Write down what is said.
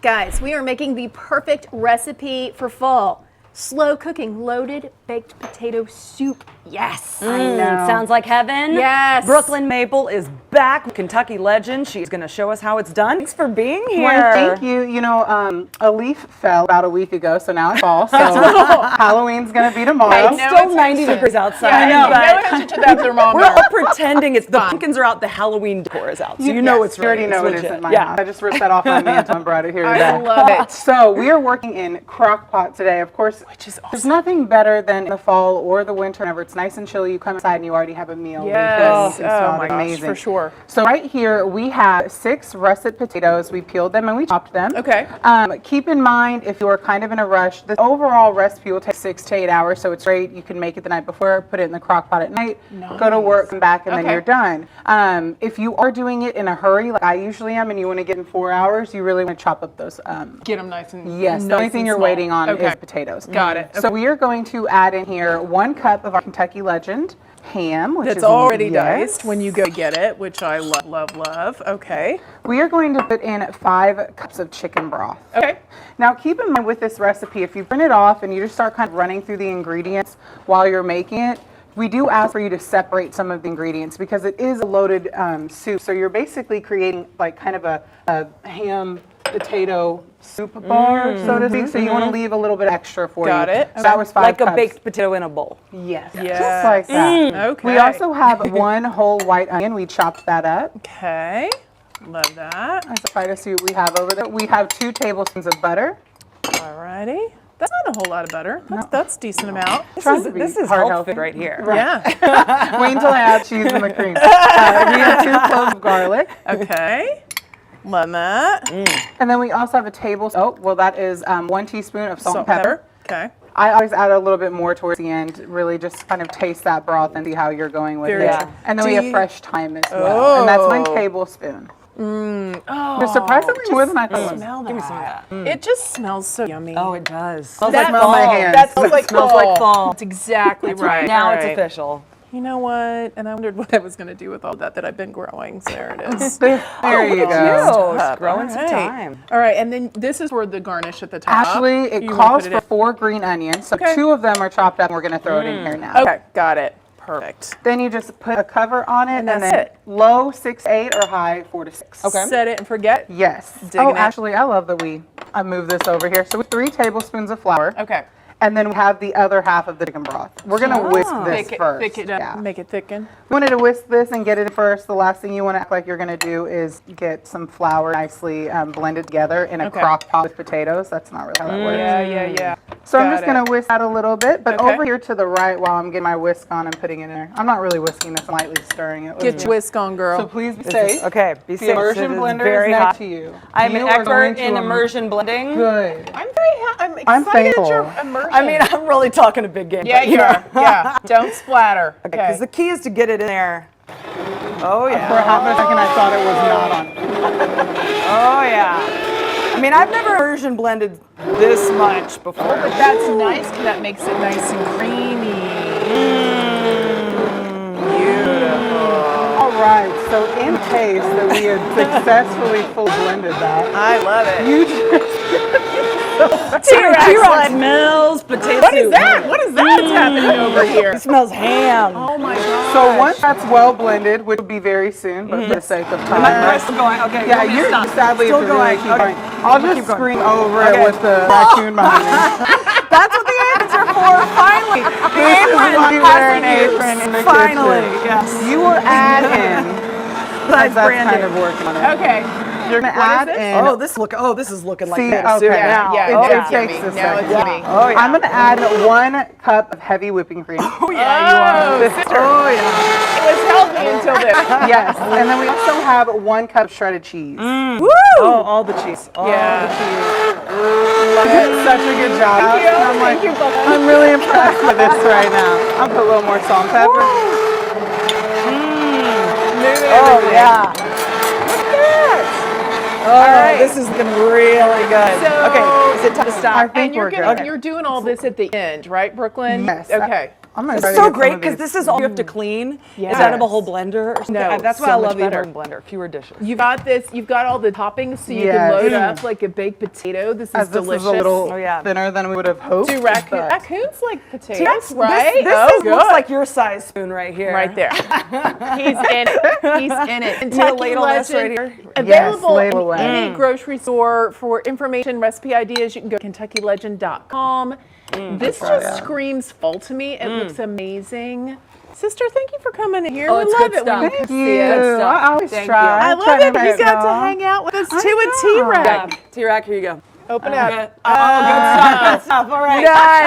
Guys, we are making the perfect recipe for fall. Slow cooking, loaded baked potato soup. Yes. I know. Sounds like heaven. Yes. Brooklyn Maple is back. Kentucky legend. She's going to show us how it's done. Thanks for being here. Well, thank you. You know, a leaf fell about a week ago, so now it's fall. So Halloween's going to be tomorrow. It's still 90 degrees outside. I know. We're all pretending it's the pumpkins are out, the Halloween decor is out. So you know it's You already know it legit. isn't my house. I just ripped that off my mantle and brought it here today. I love it. So we are working in crock pot today. Of course, Which is awesome. there's nothing better than in the fall or the winter whenever it's nice and chilly. You come inside and you already have a meal. Yes. You can smell Oh it. my gosh, Amazing. for sure. So right here we have 6 russet potatoes. We peeled them and we chopped them. Okay. Keep in mind if you're kind of in a rush, the overall recipe will take 6 to 8 hours. So it's great. You can make it the night before, put it in the crock pot at night, go to work, come back, and then you're done. If you are doing it in a hurry, like I usually am, and you want to get in 4 hours, you really want to chop up those. Get them nice and Yes, the only thing you're waiting on is potatoes. Got it. So we are going to add in here 1 cup of our Kentucky Legend ham, which That's is already diced when you go get it, which I love, love, love. Okay. We are going to put in 5 cups of chicken broth. Okay. Now keep in mind with this recipe, if you print it off and you just start kind of running through the ingredients while you're making it, we do ask for you to separate some of the ingredients because it is a loaded soup. So you're basically creating like kind of a ham potato soup bar, so to speak. So you want to leave a little bit extra for you. Got it. So that was 5 Like cups. a baked potato in a bowl. Yes. Yes. Just like that. Okay. We also have 1 whole white onion. We chopped that up. Okay. Love that. That's the potato soup we have over there. We have 2 tablespoons of butter. Alrighty. That's not a whole lot of butter. That's a decent amount. This is health food right here. Yeah. Wait until I add cheese and the cream. We have 2 cloves of garlic. Okay. Love that. And then we also have a tablespoon. Oh, well, that is 1 teaspoon of salt and pepper. Okay. I always add a little bit more towards the end, really just kind of taste that broth and see how you're going with it. true. And then Do we have you- fresh thyme as well. And that's 1 tablespoon. Oh, They're surprisingly more than I thought. it was. smell that. It just smells so yummy. Oh, it does. Smells like fall. My hands. That smells like smells fall. like fall. That's exactly right. Now All it's right. official. You know what? And I wondered what I was going to do with all that I've been growing. So there it is. There you go. It's growing All some right. time. All right, and then this is for the garnish at the top. Actually, it You wanna calls put for it 4 green onions. So Okay. 2 of them are chopped up and we're going to throw it in here now. Okay, got it. Perfect. Then you just put a cover on it and that's then it. low 6 to 8 or high 4 to 6. Okay. Set it and forget. Yes. Digging it. Actually, I love that I moved this over here. So with 3 tablespoons of flour. Okay. And then we have the other half of the chicken broth. We're going to whisk this first. Thick it up. Yeah. Make it thicken. You wanted to whisk this and get it first. The last thing you want to act like you're going to do is get some flour nicely blended together in a crock pot with potatoes. That's not really how that works. Yeah. So I'm Got just going to whisk that a little bit. But Okay. over here to the right while I'm getting my whisk on and putting it in there. I'm not really whisking this, I'm lightly stirring it. Get your whisk on, girl. So please be safe. Okay, be The safe. immersion It is blender very is hot. next to you. I'm an You are going expert to in immersion blending. Good. I'm I'm I'm excited that you're thankful. immersion. I mean, I'm really talking a big game. yeah, but, you are. Yeah. Don't splatter. Okay. Because the key is to get it in there. Oh, yeah. For half a second, I thought it was not on. Oh, yeah. I mean, I've never immersion blended this much before. But that's nice because that makes it nice and creamy. Beautiful. All right, so in case that we had successfully full blended that, I love it. you just T-Rock smells potato What is soup. that? What is that that's happening over here? It smells ham. Oh my god. so once that's well blended, which will be very soon, but for the sake of Am I time. still going? Okay. Yeah, you you're want me to stop? sadly Still if you're really going. keep Okay. going. I'll just Keep going. scream over Okay. it with the raccoon behind me. That's what the aprons are for, finally. The apron why you wear an has apron in the finally, kitchen. yes. You will add in, That's as that's brand kind new. of working on it. Okay. You're gonna What is add this? in. Oh, this is looking like See, potato soup okay. now. Yeah, It oh, takes yummy. a Now it's second. yummy. Oh, yeah. I'm gonna add 1 cup of heavy whipping cream. Oh, yeah, you are. Sister. Oh, yeah. It was healthy until this. Yes, and then we also have 1 cup of shredded cheese. Woo! Oh, all the cheese. All Yeah. the cheese. You did such a good job. Thank you. I'm like, Thank you, Bubba. I'm really impressed with this right now. I'll put a little more salt and pepper. Oh, yeah. Oh, right. this is looking really good. So- Okay, is it time to stop? I think And you're we're gonna, good. you're doing all this at the end, right, Brooklyn? Yes. Okay. I'm gonna It's try to so get some great of because these. this is all you have to clean Yes. instead of a whole blender. Or something. No, That's why so I much love the better. Eaton blender. Fewer dishes. You got this. You've got all the toppings, so you Yes. can load up like a baked potato. This is As this delicious. is a little Oh, yeah. thinner than we would have hoped. Do raccoons like potatoes, That's right? This looks like your size spoon right here. right there. He's in it. He's in it. Need a Kentucky ladle this right Legend. here. Available ladle in away. any grocery store. For information, recipe ideas, you can go to KentuckyLegend.com. This try just that. screams fall to me. It looks amazing. Sister, thank you for coming in here. Oh, we it's love good it when you stuff. come Thank see you. us. stuff. I always Thank try. you. I I love try it. to You make got to y'all. hang out with us I too know. at T-Rack. T-Rack, here you go. Open up. Good stuff. All right. Nice.